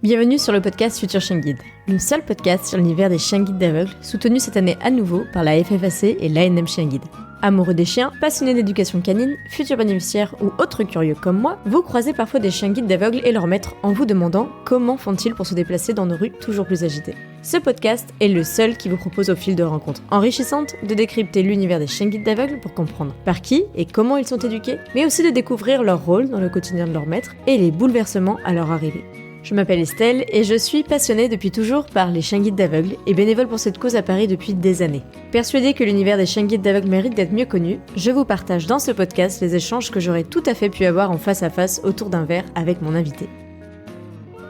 Bienvenue sur le podcast Futur Chien Guide, le seul podcast sur l'univers des chiens guides d'aveugles, soutenu cette année à nouveau par la FFAC et l'ANM Chien Guide. Amoureux des chiens, passionnés d'éducation canine, futurs bénéficiaires ou autres curieux comme moi, vous croisez parfois des chiens guides d'aveugles et leurs maîtres en vous demandant comment font-ils pour se déplacer dans nos rues toujours plus agitées. Ce podcast est le seul qui vous propose au fil de rencontres enrichissantes de décrypter l'univers des chiens guides d'aveugles pour comprendre par qui et comment ils sont éduqués, mais aussi de découvrir leur rôle dans le quotidien de leur maître et les bouleversements à leur arrivée. Je m'appelle Estelle et je suis passionnée depuis toujours par les chiens guides d'aveugles et bénévole pour cette cause à Paris depuis des années. Persuadée que l'univers des chiens guides d'aveugles mérite d'être mieux connu, je vous partage dans ce podcast les échanges que j'aurais tout à fait pu avoir en face à face autour d'un verre avec mon invité.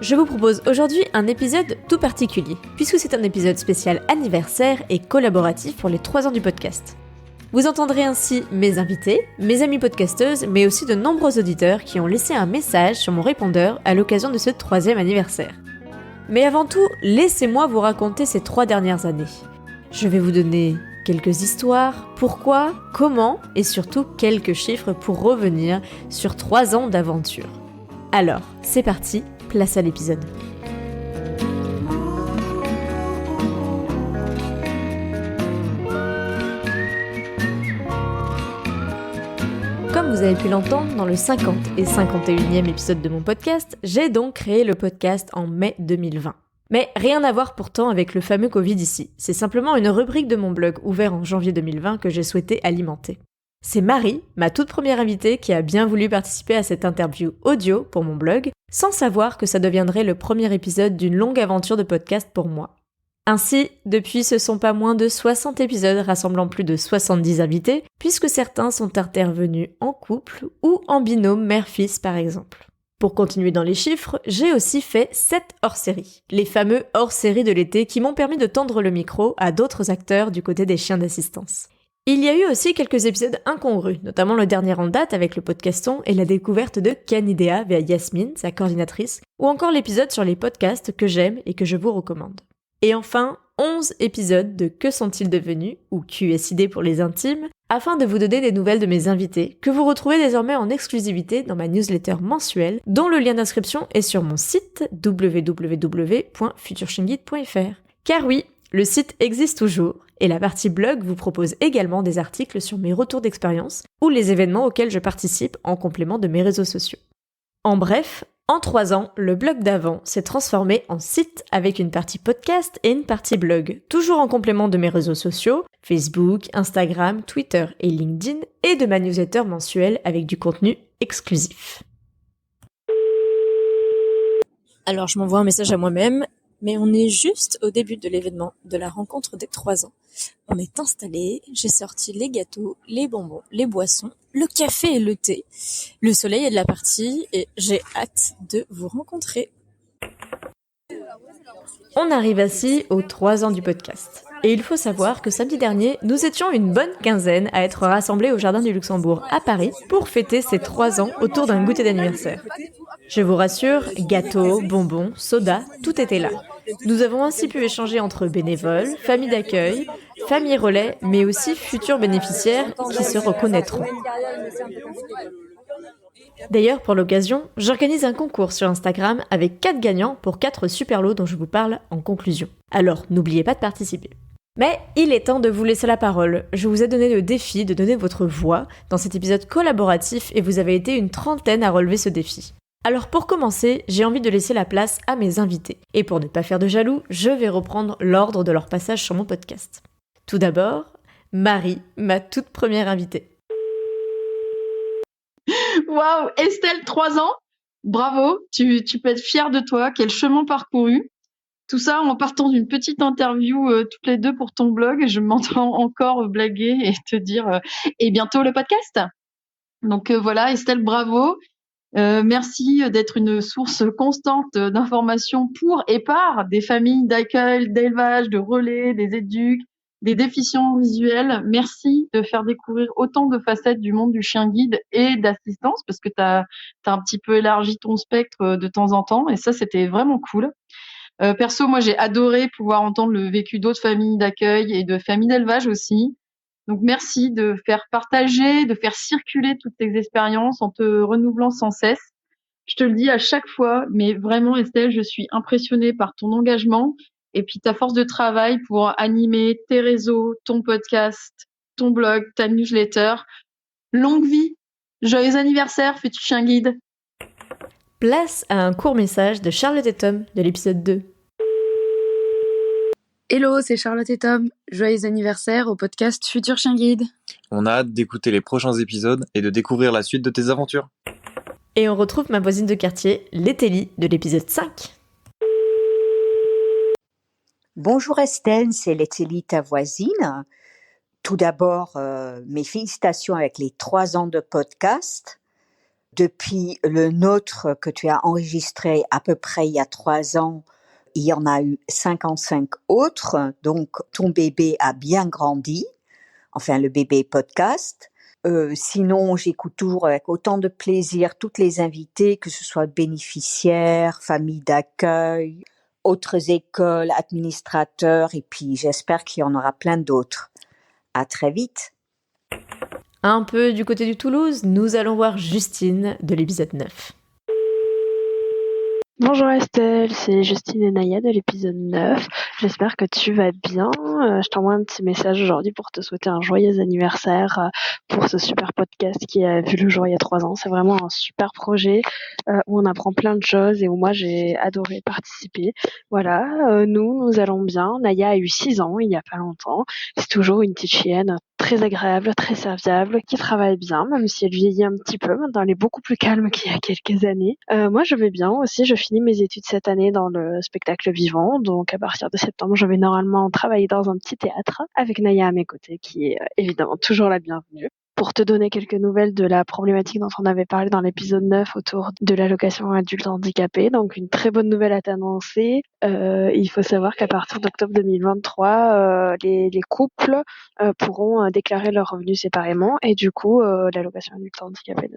Je vous propose aujourd'hui un épisode tout particulier, puisque c'est un épisode spécial anniversaire et collaboratif pour les 3 ans du podcast. Vous entendrez ainsi mes invités, mes amies podcasteuses, mais aussi de nombreux auditeurs qui ont laissé un message sur mon répondeur à l'occasion de ce 3e anniversaire. Mais avant tout, laissez-moi vous raconter ces 3 dernières années. Je vais vous donner quelques histoires, pourquoi, comment et surtout quelques chiffres pour revenir sur 3 ans d'aventure. Alors, c'est parti, place à l'épisode. Comme vous avez pu l'entendre dans le 50 et 51e épisode de mon podcast, j'ai donc créé le podcast en mai 2020. Mais rien à voir pourtant avec le fameux Covid ici, c'est simplement une rubrique de mon blog ouvert en janvier 2020 que j'ai souhaité alimenter. C'est Marie, ma toute première invitée, qui a bien voulu participer à cette interview audio pour mon blog, sans savoir que ça deviendrait le premier épisode d'une longue aventure de podcast pour moi. Ainsi, depuis ce sont pas moins de 60 épisodes rassemblant plus de 70 invités, puisque certains sont intervenus en couple ou en binôme mère-fils par exemple. Pour continuer dans les chiffres, j'ai aussi fait 7 hors-séries, les fameux hors-séries de l'été qui m'ont permis de tendre le micro à d'autres acteurs du côté des chiens d'assistance. Il y a eu aussi quelques épisodes incongrus, notamment le dernier en date avec le podcaston et la découverte de Canidea via Yasmine, sa coordinatrice, ou encore l'épisode sur les podcasts que j'aime et que je vous recommande. Et enfin, 11 épisodes de Que sont-ils devenus, ou QSID pour les intimes, afin de vous donner des nouvelles de mes invités, que vous retrouvez désormais en exclusivité dans ma newsletter mensuelle, dont le lien d'inscription est sur mon site www.futurchienguide.fr. Car oui, le site existe toujours, et la partie blog vous propose également des articles sur mes retours d'expérience, ou les événements auxquels je participe en complément de mes réseaux sociaux. En bref, en 3 ans, le blog d'avant s'est transformé en site avec une partie podcast et une partie blog, toujours en complément de mes réseaux sociaux, Facebook, Instagram, Twitter et LinkedIn, et de ma newsletter mensuelle avec du contenu exclusif. Alors je m'envoie un message à moi-même, mais on est juste au début de l'événement de la rencontre des 3 ans. On est installé, j'ai sorti les gâteaux, les bonbons, les boissons, le café et le thé. Le soleil est de la partie et j'ai hâte de vous rencontrer. On arrive ainsi aux 3 ans du podcast. Et il faut savoir que samedi dernier, nous étions une bonne quinzaine à être rassemblés au Jardin du Luxembourg à Paris pour fêter ces 3 ans autour d'un goûter d'anniversaire. Je vous rassure, gâteaux, bonbons, soda, tout était là. Nous avons ainsi pu échanger entre bénévoles, familles d'accueil, familles relais, mais aussi futurs bénéficiaires qui se reconnaîtront. D'ailleurs, pour l'occasion, j'organise un concours sur Instagram avec 4 gagnants pour 4 super lots dont je vous parle en conclusion. Alors, n'oubliez pas de participer. Mais il est temps de vous laisser la parole. Je vous ai donné le défi de donner votre voix dans cet épisode collaboratif et vous avez été une 30aine à relever ce défi. Alors pour commencer, j'ai envie de laisser la place à mes invités. Et pour ne pas faire de jaloux, je vais reprendre l'ordre de leur passage sur mon podcast. Tout d'abord, Marie, ma toute première invitée. Waouh, Estelle, 3 ans, bravo, tu peux être fière de toi, quel chemin parcouru. Tout ça en partant d'une petite interview toutes les deux pour ton blog. Je m'entends encore blaguer et te dire et bientôt le podcast. Donc voilà, Estelle, bravo. Merci d'être une source constante d'informations pour et par des familles d'accueil, d'élevage, de relais, des éducs, des déficients visuels. Merci de faire découvrir autant de facettes du monde du chien guide et d'assistance parce que t'as un petit peu élargi ton spectre de temps en temps et ça, c'était vraiment cool. Perso, moi, j'ai adoré pouvoir entendre le vécu d'autres familles d'accueil et de familles d'élevage aussi. Donc, merci de faire partager, de faire circuler toutes tes expériences en te renouvelant sans cesse. Je te le dis à chaque fois, mais vraiment, Estelle, je suis impressionnée par ton engagement et puis ta force de travail pour animer tes réseaux, ton podcast, ton blog, ta newsletter. Longue vie, joyeux anniversaire, futur chien guide. Place à un court message de Charlotte et Tom de l'épisode 2. Hello, c'est Charlotte et Tom. Joyeux anniversaire au podcast Futur Chien Guide. On a hâte d'écouter les prochains épisodes et de découvrir la suite de tes aventures. Et on retrouve ma voisine de quartier, Lethélie, de l'épisode 5. Bonjour Estelle, c'est Lethélie, ta voisine. Tout d'abord, mes félicitations avec les 3 ans de podcast. Depuis le nôtre que tu as enregistré à peu près il y a 3 ans, il y en a eu 55 autres, donc ton bébé a bien grandi, enfin le bébé podcast. Sinon, j'écoute toujours avec autant de plaisir toutes les invités, que ce soit bénéficiaires, familles d'accueil, autres écoles, administrateurs, et puis j'espère qu'il y en aura plein d'autres. À très vite. Un peu du côté du Toulouse, nous allons voir Justine de l'épisode 9. Bonjour Estelle, c'est Justine et Naya de l'épisode 9. J'espère que tu vas bien. Je t'envoie un petit message aujourd'hui pour te souhaiter un joyeux anniversaire pour ce super podcast qui a vu le jour il y a 3 ans. C'est vraiment un super projet où on apprend plein de choses et où moi j'ai adoré participer. Voilà, nous allons bien. Naya a eu 6 ans il y a pas longtemps. C'est toujours une petite chienne très agréable, très serviable, qui travaille bien, même si elle vieillit un petit peu. Maintenant, elle est beaucoup plus calme qu'il y a quelques années. Moi, je vais bien aussi. Je finis mes études cette année dans le spectacle vivant. Donc, à partir de septembre, je vais normalement travailler dans un petit théâtre avec Naya à mes côtés, qui est évidemment toujours la bienvenue. Pour te donner quelques nouvelles de la problématique dont on avait parlé dans l'épisode 9 autour de l'allocation adulte handicapé, donc une très bonne nouvelle à t'annoncer. Il faut savoir qu'à partir d'octobre 2023, les couples pourront déclarer leurs revenus séparément et du coup, l'allocation adulte handicapé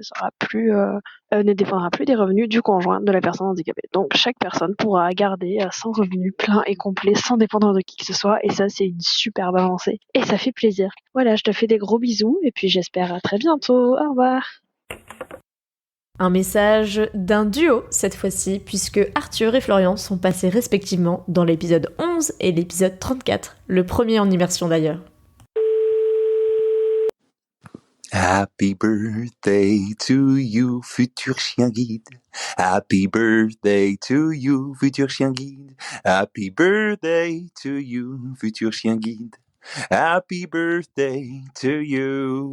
ne dépendra plus des revenus du conjoint de la personne handicapée. Donc chaque personne pourra garder son revenu plein et complet sans dépendre de qui que ce soit et ça, c'est une superbe avancée et ça fait plaisir. Voilà, je te fais des gros bisous et puis j'espère à très bientôt. Au revoir. Un message d'un duo cette fois-ci, puisque Arthur et Florian sont passés respectivement dans l'épisode 11 et l'épisode 34, le premier en immersion d'ailleurs. Happy birthday to you, futur chien guide. Happy birthday to you, futur chien guide. Happy birthday to you, futur chien guide. Happy birthday to you.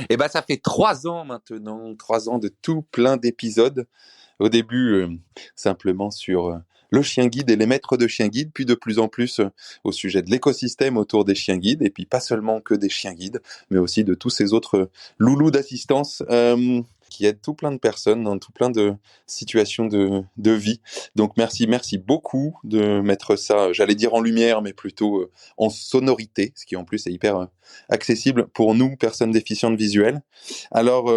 Et ben, ça fait 3 ans maintenant, 3 ans de tout plein d'épisodes. Au début, simplement sur le chien guide et les maîtres de chien guide, puis de plus en plus au sujet de l'écosystème autour des chiens guides, et puis pas seulement que des chiens guides, mais aussi de tous ces autres loulous d'assistance qui aident tout plein de personnes dans tout plein de situations de vie. Donc merci beaucoup de mettre ça, j'allais dire en lumière, mais plutôt en sonorité, ce qui en plus est hyper accessible pour nous, personnes déficientes visuelles. Alors,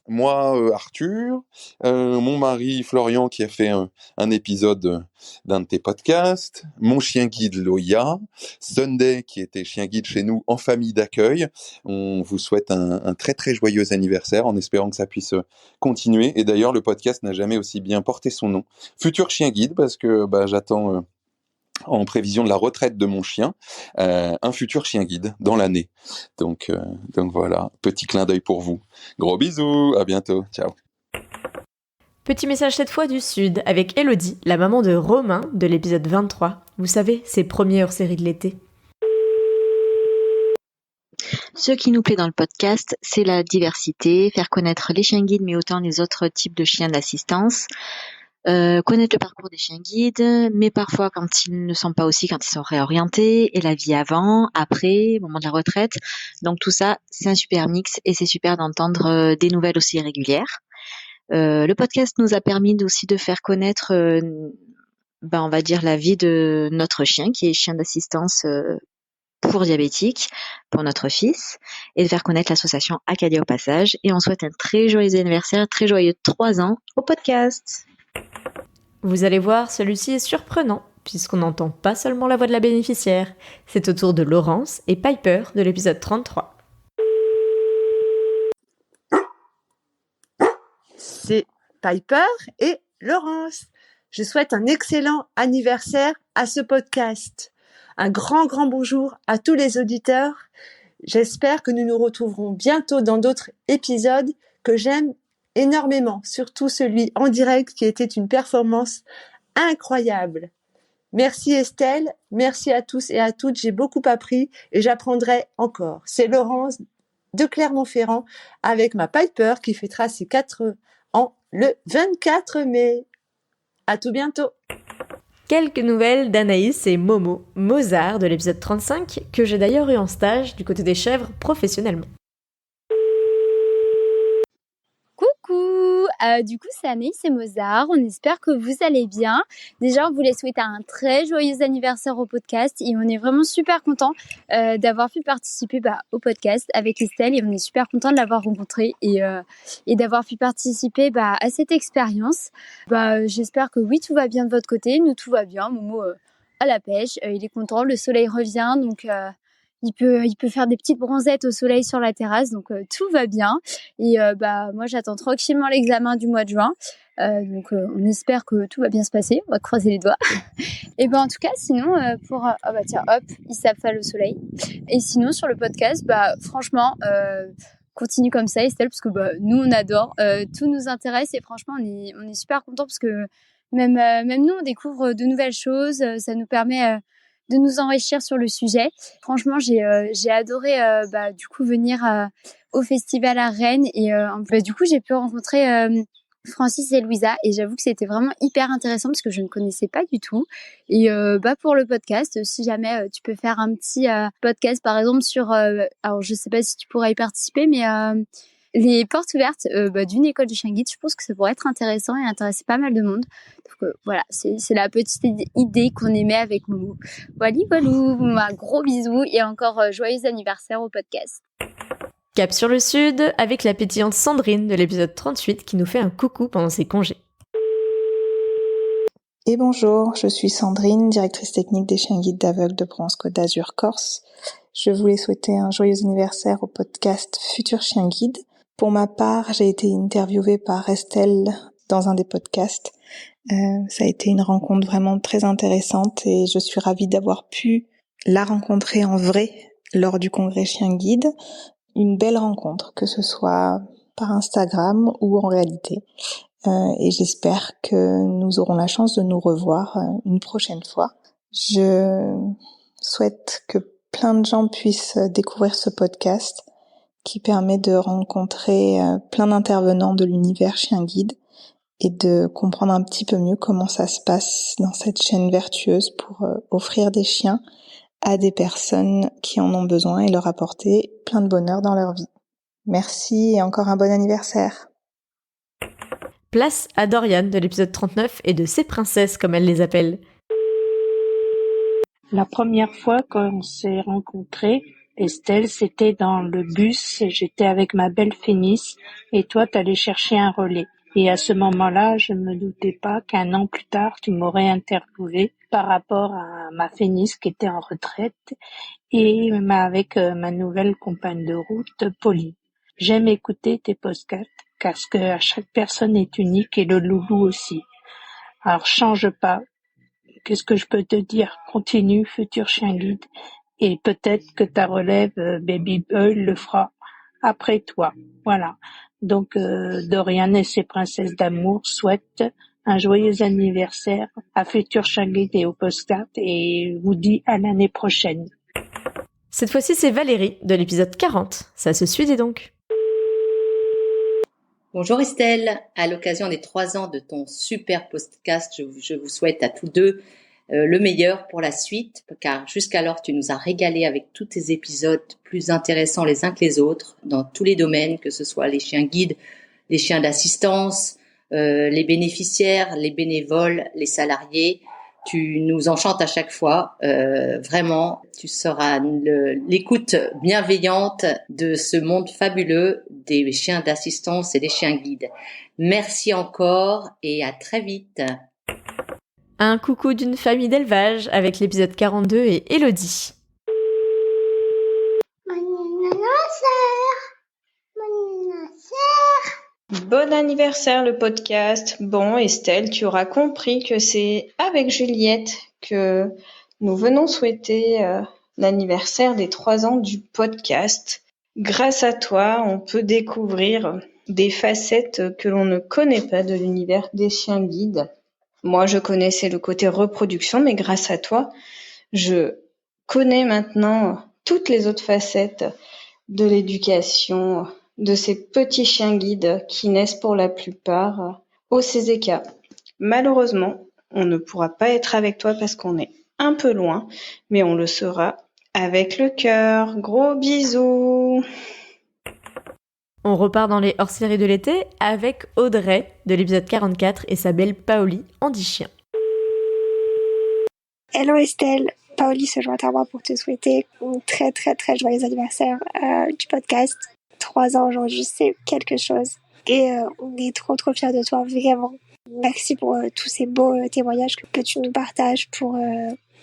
moi, Arthur, mon mari Florian qui a fait un épisode d'un de tes podcasts, mon chien guide Loya, Sunday qui était chien guide chez nous en famille d'accueil. On vous souhaite un très très joyeux anniversaire en espérant que ça puisse continuer. Et d'ailleurs, le podcast n'a jamais aussi bien porté son nom. Futur chien guide, parce que j'attends en prévision de la retraite de mon chien, un futur chien guide dans l'année. Donc voilà, petit clin d'œil pour vous. Gros bisous, à bientôt, ciao. Petit message cette fois du Sud, avec Elodie, la maman de Romain de l'épisode 23. Vous savez, ses premiers hors-série de l'été. Ce qui nous plaît dans le podcast, c'est la diversité, faire connaître les chiens guides, mais autant les autres types de chiens d'assistance, connaître le parcours des chiens guides, mais parfois quand ils ne sont pas aussi, quand ils sont réorientés, et la vie avant, après, au moment de la retraite. Donc tout ça, c'est un super mix et c'est super d'entendre des nouvelles aussi régulières. Le podcast nous a permis aussi de faire connaître, on va dire, la vie de notre chien, qui est chien d'assistance pour diabétique, pour notre fils, et de faire connaître l'association Acadia au passage. Et on souhaite un très joyeux anniversaire, très joyeux 3 ans au podcast. Vous allez voir, celui-ci est surprenant, puisqu'on n'entend pas seulement la voix de la bénéficiaire. C'est au tour de Laurence et Piper de l'épisode 33. C'est Piper et Laurence. Je souhaite un excellent anniversaire à ce podcast. Un grand bonjour à tous les auditeurs. J'espère que nous nous retrouverons bientôt dans d'autres épisodes que j'aime énormément, surtout celui en direct qui était une performance incroyable. Merci Estelle, merci à tous et à toutes, j'ai beaucoup appris et j'apprendrai encore. C'est Laurence de Clermont-Ferrand avec ma Piper qui fêtera ses 4 ans le 24 mai. À tout bientôt. Quelques nouvelles d'Anaïs et Momo, Mozart de l'épisode 35, que j'ai d'ailleurs eu en stage du côté des chèvres professionnellement. Coucou, du coup c'est Anaïs et Mozart, on espère que vous allez bien. Déjà on voulait souhaiter un très joyeux anniversaire au podcast et on est vraiment super content d'avoir pu participer au podcast avec Estelle et on est super content de l'avoir rencontré et d'avoir pu participer à cette expérience. J'espère que oui tout va bien de votre côté, nous tout va bien, Momo à la pêche, il est content, le soleil revient donc... Il peut faire des petites bronzettes au soleil sur la terrasse, donc tout va bien. Et moi, j'attends tranquillement l'examen du mois de juin. Donc, on espère que tout va bien se passer. On va croiser les doigts. Et en tout cas, sinon, il s'affale au soleil. Et sinon, sur le podcast, franchement, continue comme ça, Estelle, parce que nous, on adore. Tout nous intéresse et franchement, on est super contents parce que même nous, on découvre de nouvelles choses. Ça nous permet... de nous enrichir sur le sujet. Franchement, j'ai adoré du coup venir au festival à Rennes et du coup j'ai pu rencontrer Francis et Louisa et j'avoue que c'était vraiment hyper intéressant parce que je ne connaissais pas du tout. Et pour le podcast, si jamais tu peux faire un petit podcast par exemple sur alors je sais pas si tu pourras y participer mais les portes ouvertes d'une école de chien guide, je pense que ça pourrait être intéressant et intéresser pas mal de monde. Donc voilà, c'est la petite idée qu'on aimait avec Momo. Voilà, un gros bisou et encore joyeux anniversaire au podcast. Cap sur le sud, avec la pétillante Sandrine de l'épisode 38 qui nous fait un coucou pendant ses congés. Et bonjour, je suis Sandrine, directrice technique des chiens guides d'aveugles de Provence-Côte d'Azur Corse. Je voulais souhaiter un joyeux anniversaire au podcast Futur Chien Guide. Pour ma part, j'ai été interviewée par Estelle dans un des podcasts. Ça a été une rencontre vraiment très intéressante et je suis ravie d'avoir pu la rencontrer en vrai lors du congrès Chien Guide. Une belle rencontre, que ce soit par Instagram ou en réalité. Et j'espère que nous aurons la chance de nous revoir une prochaine fois. Je souhaite que plein de gens puissent découvrir ce podcast qui permet de rencontrer plein d'intervenants de l'univers Chien Guide et de comprendre un petit peu mieux comment ça se passe dans cette chaîne vertueuse pour offrir des chiens à des personnes qui en ont besoin et leur apporter plein de bonheur dans leur vie. Merci et encore un bon anniversaire. Place à Dorian de l'épisode 39 et de ses princesses comme elle les appelle. La première fois qu'on s'est rencontrés, Estelle, c'était dans le bus, j'étais avec ma belle Phénis et toi t'allais chercher un relais. Et à ce moment-là, je ne me doutais pas qu'un an plus tard, tu m'aurais interviewé par rapport à ma Phénis qui était en retraite et avec ma nouvelle compagne de route, Pauline. J'aime écouter tes podcasts parce que chaque personne est unique et le loulou aussi. Alors change pas. Qu'est-ce que je peux te dire? Continue, futur chien guide. Et peut-être que ta relève, Baby Boy, le fera après toi. Voilà. Donc, Dorian et ses princesses d'amour souhaitent un joyeux anniversaire à Futur Chien Guide et au podcast et vous dit à l'année prochaine. Cette fois-ci, c'est Valérie de l'épisode 40. Ça se suit, dis donc. Bonjour Estelle, à l'occasion des 3 ans de ton super podcast, je vous souhaite à tous deux le meilleur pour la suite, car jusqu'alors tu nous as régalé avec tous tes épisodes plus intéressants les uns que les autres, dans tous les domaines, que ce soit les chiens guides, les chiens d'assistance, les bénéficiaires, les bénévoles, les salariés. Tu nous enchantes à chaque fois, vraiment, tu seras l'écoute bienveillante de ce monde fabuleux des chiens d'assistance et des chiens guides. Merci encore et à très vite. Un coucou d'une famille d'élevage avec l'épisode 42 et Elodie. Bon anniversaire le podcast. Bon Estelle, tu auras compris que c'est avec Juliette que nous venons souhaiter l'anniversaire des 3 ans du podcast. Grâce à toi, on peut découvrir des facettes que l'on ne connaît pas de l'univers des chiens guides. Moi, je connaissais le côté reproduction, mais grâce à toi, je connais maintenant toutes les autres facettes de l'éducation de ces petits chiens guides qui naissent pour la plupart au CZK. Malheureusement, on ne pourra pas être avec toi parce qu'on est un peu loin, mais on le sera avec le cœur. Gros bisous. On repart dans les hors-séries de l'été avec Audrey de l'épisode 44 et sa belle Paoli en 10 chiens. Hello Estelle, Paoli se joint à moi pour te souhaiter un très très très joyeux anniversaire du podcast. 3 ans aujourd'hui, c'est quelque chose. Et on est trop trop fiers de toi, vraiment. Merci pour tous ces beaux témoignages que tu nous partages, pour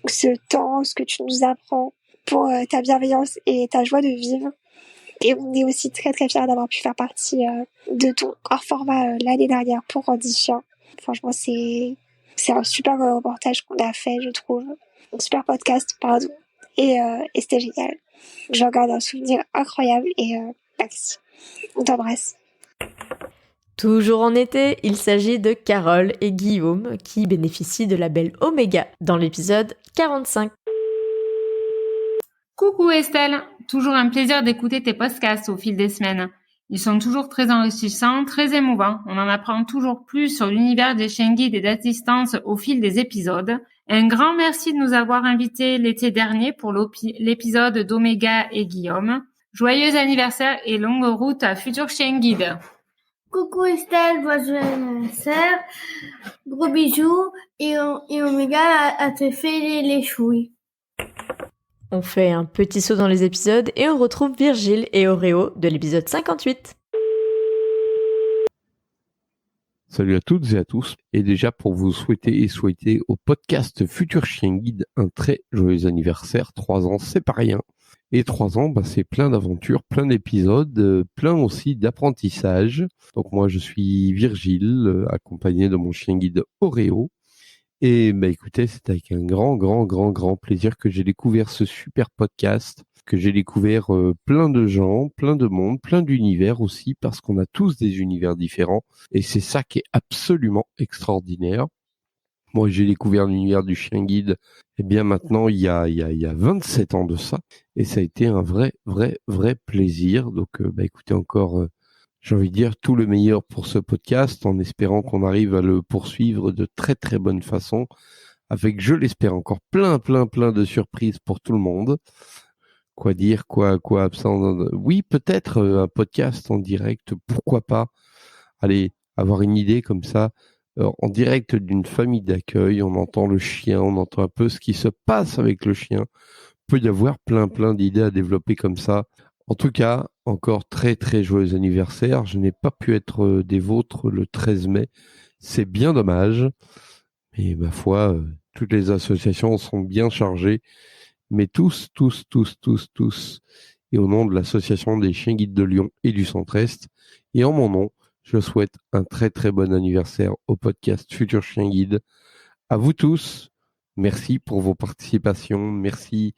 ce temps, ce que tu nous apprends, pour ta bienveillance et ta joie de vivre. Et on est aussi très très fiers d'avoir pu faire partie de ton hors format l'année dernière pour Andy Chien. Franchement, c'est un super reportage qu'on a fait, je trouve. Un super podcast, pardon. Et c'était génial. J'en garde un souvenir incroyable et merci. On t'embrasse. Toujours en été, il s'agit de Carole et Guillaume qui bénéficient de la belle Oméga dans l'épisode 45. Coucou Estelle, toujours un plaisir d'écouter tes podcasts au fil des semaines. Ils sont toujours très enrichissants, très émouvants. On en apprend toujours plus sur l'univers des chiens guides et d'assistance au fil des épisodes. Un grand merci de nous avoir invités l'été dernier pour l'épisode d'Oméga et Guillaume. Joyeux anniversaire et longue route à Futur Chien Guide. Coucou Estelle, joyeux anniversaire. Gros bisous et Oméga a te fait les chouilles. On fait un petit saut dans les épisodes et on retrouve Virgile et Oreo de l'épisode 58. Salut à toutes et à tous. Et déjà pour vous souhaiter au podcast Futur Chien Guide un très joyeux anniversaire. 3 ans, c'est pas rien. Et 3 ans, c'est plein d'aventures, plein d'épisodes, plein aussi d'apprentissage. Donc moi, je suis Virgile, accompagné de mon chien guide Oreo. Et écoutez, c'est avec un grand plaisir que j'ai découvert ce super podcast, que j'ai découvert plein de gens, plein de monde, plein d'univers aussi, parce qu'on a tous des univers différents. Et c'est ça qui est absolument extraordinaire. Moi, j'ai découvert l'univers du chien guide, maintenant, il y a 27 ans de ça. Et ça a été un vrai plaisir. Donc, écoutez, encore, j'ai envie de dire tout le meilleur pour ce podcast, en espérant qu'on arrive à le poursuivre de très bonne façon, avec, je l'espère, encore plein de surprises pour tout le monde. Quoi dire, quoi absent. Oui, peut-être un podcast en direct, pourquoi pas. Allez, avoir une idée comme ça, en direct d'une famille d'accueil, on entend le chien, on entend un peu ce qui se passe avec le chien. Peut y avoir plein d'idées à développer comme ça. En tout cas, encore très joyeux anniversaire. Je n'ai pas pu être des vôtres le 13 mai. C'est bien dommage. Mais ma foi, toutes les associations sont bien chargées. Mais tous, et au nom de l'association des chiens guides de Lyon et du Centre-Est, et en mon nom, je souhaite un très bon anniversaire au podcast Futur Chien Guide. À vous tous, merci pour vos participations, merci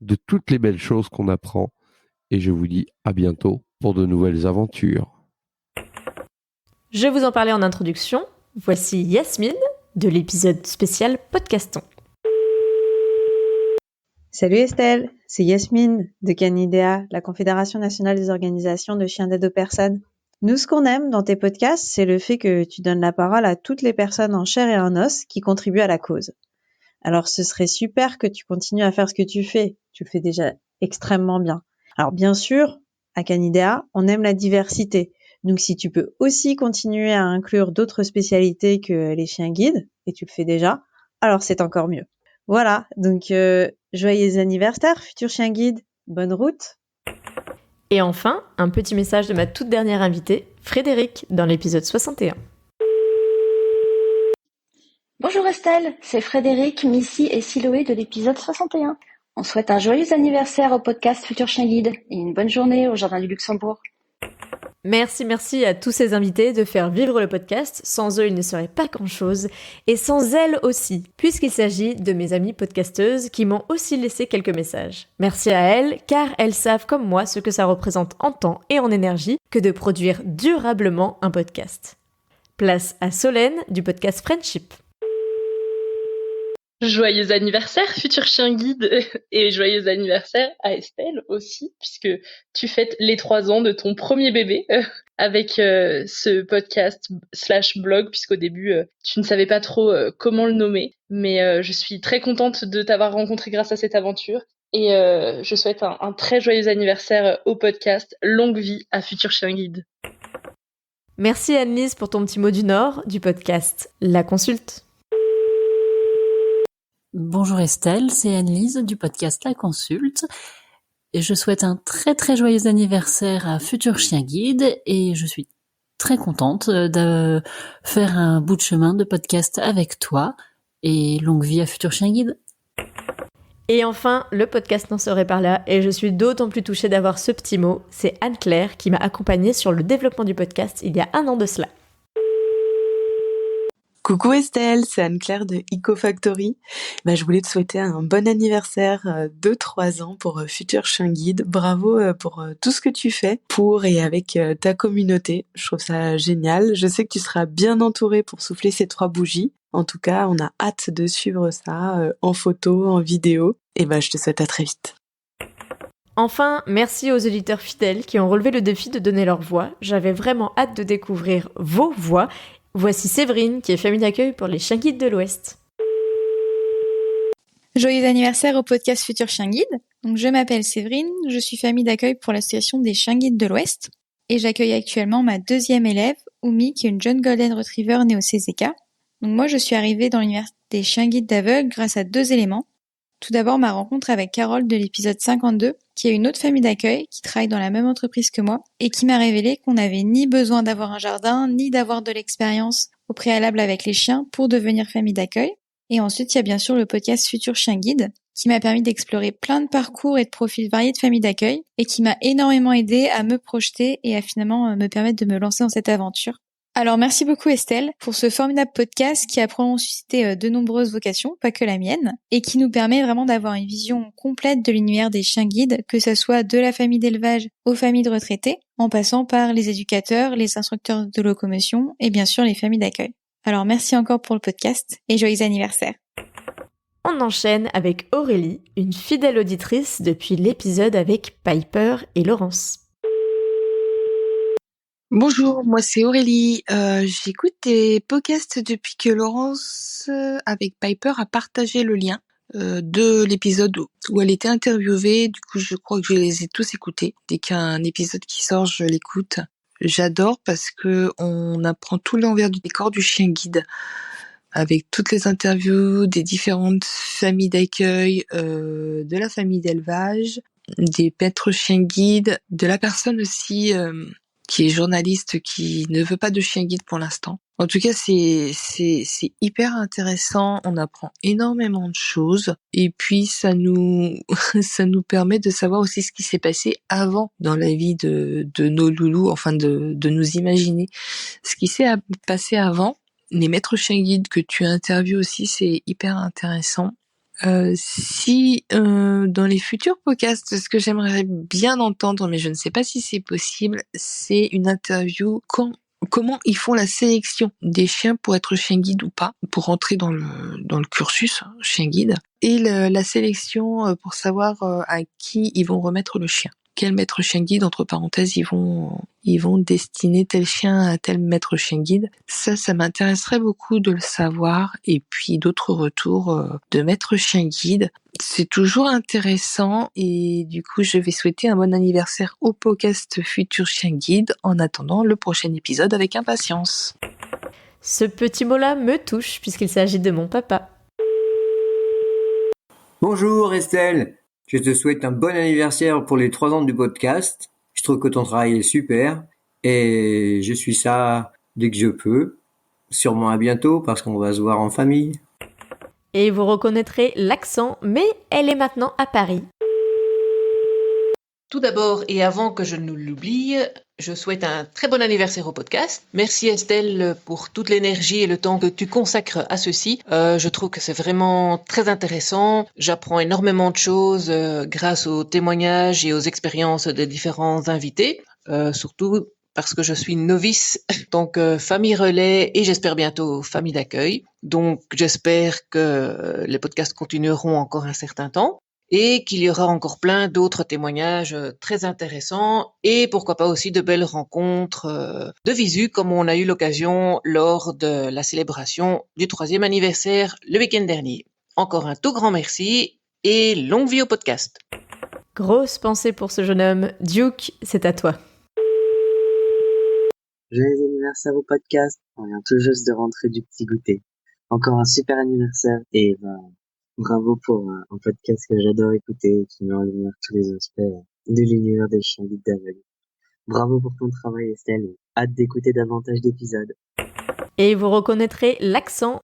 de toutes les belles choses qu'on apprend, et je vous dis à bientôt pour de nouvelles aventures. Je vous en parlais en introduction, voici Yasmine de l'épisode spécial Podcaston. Salut Estelle, c'est Yasmine de Canidea, la Confédération nationale des organisations de chiens d'aide aux personnes. Nous, ce qu'on aime dans tes podcasts, c'est le fait que tu donnes la parole à toutes les personnes en chair et en os qui contribuent à la cause. Alors, ce serait super que tu continues à faire ce que tu fais. Tu le fais déjà extrêmement bien. Alors, bien sûr, à Canidea, on aime la diversité. Donc, si tu peux aussi continuer à inclure d'autres spécialités que les chiens guides, et tu le fais déjà, alors c'est encore mieux. Voilà, donc joyeux anniversaire, futur chien guide. Bonne route. Et enfin, un petit message de ma toute dernière invitée, Frédéric, dans l'épisode 61. Bonjour Estelle, c'est Frédéric, Missy et Siloé de l'épisode 61. On souhaite un joyeux anniversaire au podcast Futur Chien Guide et une bonne journée au Jardin du Luxembourg. Merci à tous ces invités de faire vivre le podcast. Sans eux, il ne serait pas grand-chose. Et sans elles aussi, puisqu'il s'agit de mes amies podcasteuses qui m'ont aussi laissé quelques messages. Merci à elles, car elles savent comme moi ce que ça représente en temps et en énergie que de produire durablement un podcast. Place à Solène du podcast Friendship. Joyeux anniversaire, futur chien guide, et joyeux anniversaire à Estelle aussi, puisque tu fêtes les 3 ans de ton premier bébé avec ce podcast / blog, puisqu'au début, tu ne savais pas trop comment le nommer. Mais je suis très contente de t'avoir rencontré grâce à cette aventure. Et je souhaite un très joyeux anniversaire au podcast. Longue vie à Futur Chien Guide. Merci Anne-Lise pour ton petit mot du Nord du podcast La Consulte. Bonjour Estelle, c'est Anne-Lise du podcast La Consulte. Et je souhaite un très très joyeux anniversaire à Futur Chien Guide et je suis très contente de faire un bout de chemin de podcast avec toi et longue vie à Futur Chien Guide. Et enfin, le podcast n'en serait pas là et je suis d'autant plus touchée d'avoir ce petit mot. C'est Anne-Claire qui m'a accompagnée sur le développement du podcast il y a 1 an de cela. Coucou Estelle, c'est Anne-Claire de EcoFactory. Je voulais te souhaiter un bon anniversaire de 3 ans pour Futur Chien Guide. Bravo pour tout ce que tu fais pour et avec ta communauté. Je trouve ça génial. Je sais que tu seras bien entouré pour souffler ces 3 bougies. En tout cas, on a hâte de suivre ça en photo, en vidéo. Et je te souhaite à très vite. Enfin, merci aux auditeurs fidèles qui ont relevé le défi de donner leur voix. J'avais vraiment hâte de découvrir vos voix. Voici Séverine, qui est famille d'accueil pour les chiens guides de l'Ouest. Joyeux anniversaire au podcast Futur Chien Guide. Donc, je m'appelle Séverine, je suis famille d'accueil pour l'association des chiens guides de l'Ouest. Et j'accueille actuellement ma 2e élève, Oumi, qui est une jeune Golden Retriever née au CZK. Donc moi, je suis arrivée dans l'univers des chiens guides d'aveugles grâce à 2 éléments. Tout d'abord, ma rencontre avec Carole de l'épisode 52, qui est une autre famille d'accueil qui travaille dans la même entreprise que moi et qui m'a révélé qu'on n'avait ni besoin d'avoir un jardin, ni d'avoir de l'expérience au préalable avec les chiens pour devenir famille d'accueil. Et ensuite, il y a bien sûr le podcast Futur Chien Guide qui m'a permis d'explorer plein de parcours et de profils variés de familles d'accueil et qui m'a énormément aidé à me projeter et à finalement me permettre de me lancer dans cette aventure. Alors merci beaucoup Estelle pour ce formidable podcast qui a probablement suscité de nombreuses vocations, pas que la mienne, et qui nous permet vraiment d'avoir une vision complète de l'univers des chiens guides, que ce soit de la famille d'élevage aux familles de retraités, en passant par les éducateurs, les instructeurs de locomotion et bien sûr les familles d'accueil. Alors merci encore pour le podcast et joyeux anniversaire. On enchaîne avec Aurélie, une fidèle auditrice depuis l'épisode avec Piper et Laurence. Bonjour, moi c'est Aurélie. J'écoute tes podcasts depuis que Laurence, avec Piper, a partagé le lien de l'épisode où elle était interviewée. Du coup, je crois que je les ai tous écoutés. Dès qu'il y a un épisode qui sort, je l'écoute. J'adore parce que on apprend tout l'envers du décor du chien guide, avec toutes les interviews des différentes familles d'accueil, de la famille d'élevage, des maîtres chiens guides, de la personne aussi qui est journaliste, qui ne veut pas de chien guide pour l'instant. En tout cas, c'est hyper intéressant. On apprend énormément de choses. Et puis, ça nous permet de savoir aussi ce qui s'est passé avant dans la vie de nos loulous, enfin, de nous imaginer ce qui s'est passé avant. Les maîtres chiens guides que tu interviews aussi, c'est hyper intéressant. Si dans les futurs podcasts, ce que j'aimerais bien entendre, mais je ne sais pas si c'est possible, c'est une interview comment ils font la sélection des chiens pour être chien guide ou pas, pour rentrer dans le cursus chien guide, et la sélection pour savoir à qui ils vont remettre le chien. Quel maître chien guide, entre parenthèses, ils vont destiner tel chien à tel maître chien guide. Ça m'intéresserait beaucoup de le savoir. Et puis d'autres retours de maître chien guide. C'est toujours intéressant et du coup, je vais souhaiter un bon anniversaire au podcast Futur Chien Guide en attendant le prochain épisode avec impatience. Ce petit mot-là me touche puisqu'il s'agit de mon papa. Bonjour Estelle, je te souhaite un bon anniversaire pour les 3 ans du podcast. Je trouve que ton travail est super et je suis ça dès que je peux. Sûrement à bientôt parce qu'on va se voir en famille. Et vous reconnaîtrez l'accent, mais elle est maintenant à Paris. Tout d'abord, et avant que je ne l'oublie, je souhaite un très bon anniversaire au podcast. Merci Estelle pour toute l'énergie et le temps que tu consacres à ceci. Je trouve que c'est vraiment très intéressant. J'apprends énormément de choses grâce aux témoignages et aux expériences des différents invités. Surtout parce que je suis novice, donc famille relais et j'espère bientôt famille d'accueil. Donc j'espère que les podcasts continueront encore un certain temps et qu'il y aura encore plein d'autres témoignages très intéressants et pourquoi pas aussi de belles rencontres de visu comme on a eu l'occasion lors de la célébration du 3e anniversaire le week-end dernier. Encore un tout grand merci et longue vie au podcast. Grosse pensée pour ce jeune homme. Duke, c'est à toi. Joyeux anniversaire au podcast. On vient tout juste de rentrer du petit goûter. Encore un super anniversaire et bravo pour un podcast que j'adore écouter et qui met en lumière tous les aspects de l'univers des chiens guides d'aveugles. Bravo pour ton travail Estelle. Hâte d'écouter davantage d'épisodes. Et vous reconnaîtrez l'accent.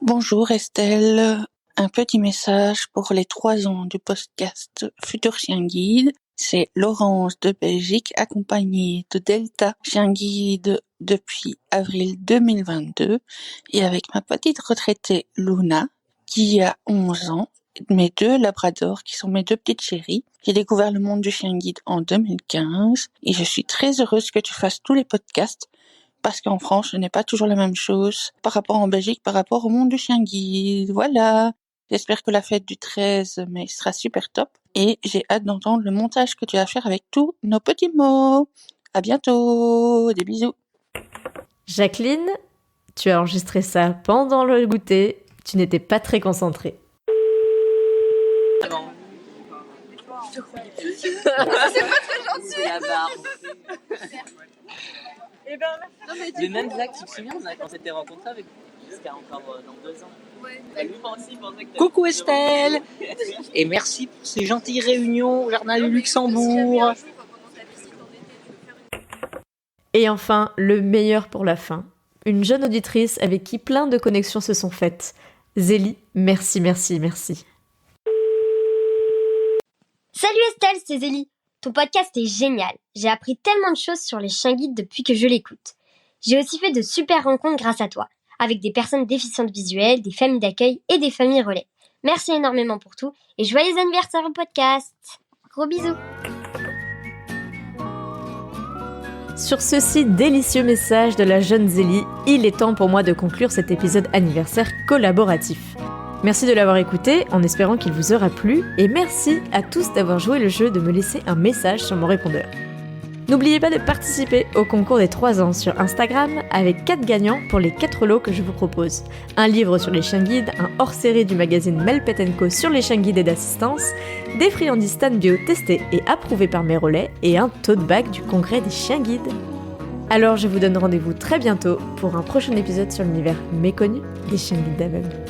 Bonjour Estelle, un petit message pour les 3 ans du podcast Futur Chien Guide. C'est Laurence de Belgique accompagnée de Delta Chien Guide depuis avril 2022 et avec ma petite retraitée Luna qui a 11 ans, mes 2 labradors qui sont mes 2 petites chéries. J'ai découvert le monde du chien guide en 2015 et je suis très heureuse que tu fasses tous les podcasts parce qu'en France, ce n'est pas toujours la même chose par rapport en Belgique, par rapport au monde du chien guide. Voilà. J'espère que la fête du 13 mai sera super top et j'ai hâte d'entendre le montage que tu vas faire avec tous nos petits mots. À bientôt. Des bisous. Jacqueline, tu as enregistré ça pendant le goûter. Tu n'étais pas très concentrée. C'est pas très gentil. La barbe. Et ben, le même blague, tu te souviens, quand on s'était rencontrés avec jusqu'à encore dans 2 ans. Ouais. Coucou Estelle. Et merci pour ces gentilles réunions au Jardin du Luxembourg. Et enfin, le meilleur pour la fin. Une jeune auditrice avec qui plein de connexions se sont faites. Zélie, merci. Salut Estelle, c'est Zélie. Ton podcast est génial. J'ai appris tellement de choses sur les chiens guides depuis que je l'écoute. J'ai aussi fait de super rencontres grâce à toi, avec des personnes déficientes visuelles, des familles d'accueil et des familles relais. Merci énormément pour tout et joyeux anniversaire au podcast. Gros bisous. Sur ce si délicieux message de la jeune Zélie, il est temps pour moi de conclure cet épisode anniversaire collaboratif. Merci de l'avoir écouté, en espérant qu'il vous aura plu, et merci à tous d'avoir joué le jeu de me laisser un message sur mon répondeur. N'oubliez pas de participer au concours des 3 ans sur Instagram avec 4 gagnants pour les 4 lots que je vous propose. Un livre sur les chiens guides, un hors-série du magazine Melpet & Co sur les chiens guides et d'assistance, des friandises Stan Bio testées et approuvées par mes relais et un tote bag du congrès des chiens guides. Alors je vous donne rendez-vous très bientôt pour un prochain épisode sur l'univers méconnu des chiens guides d'aveugles.